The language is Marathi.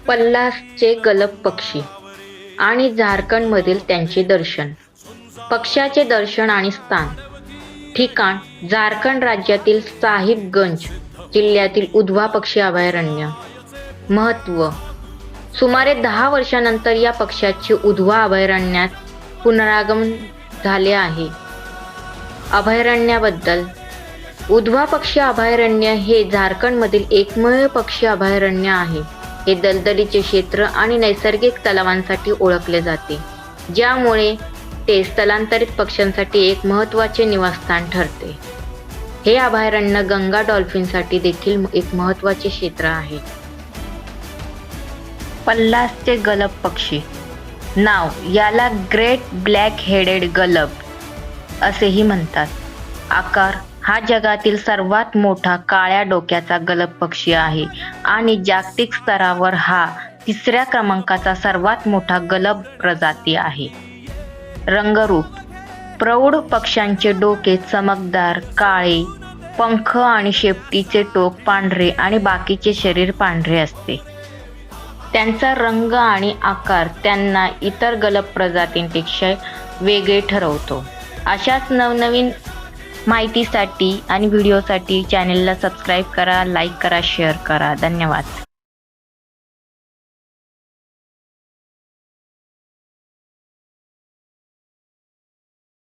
पल्लासचे गलब पक्षी आणि झारखंडमधील त्यांचे दर्शन. पक्ष्याचे दर्शन आणि स्थान. ठिकाण: झारखंड राज्यातील साहिबगंज जिल्ह्यातील उधवा पक्षी अभयारण्य. महत्त्व: सुमारे 10 वर्षांनंतर या पक्ष्याचे उधवा अभयारण्यात पुनरागमन झाले आहे. अभयारण्याबद्दल: उधवा पक्षी अभयारण्य हे झारखंडमधील एकमेव पक्षी अभयारण्य आहे. हे दलदलीचे क्षेत्र आणि नैसर्गिक तलावांसाठी ओळखले जाते, ज्यामुळे ते स्थलांतरित पक्ष्यांसाठी एक महत्त्वाचे निवासस्थान ठरते. हे अभयारण्य गंगा डॉल्फिनसाठी देखील एक महत्त्वाचे क्षेत्र आहे. पल्लासचे गलब पक्षी. नाव: याला ग्रेट ब्लॅक हेडेड गलब असेही म्हणतात. आकार: हा जगातील सर्वात मोठा काळ्या डोक्याचा गलब पक्षी आहे आणि जागतिक स्तरावर हा 3ऱ्या क्रमांकाचा सर्वात मोठा गलब प्रजाती आहे. रंगरूप: प्रौढ पक्ष्यांचे डोके चमकदार काळे, पंख आणि शेपटीचे टोक पांढरे आणि बाकीचे शरीर पांढरे असते. त्यांचा रंग आणि आकार त्यांना इतर गलब प्रजातींपेक्षा वेगळे ठरवतो. अशाच नवनवीन माहितीसाठी आणि व्हिडिओसाठी चॅनेलला सबस्क्राईब करा, लाईक करा, शेअर करा. धन्यवाद.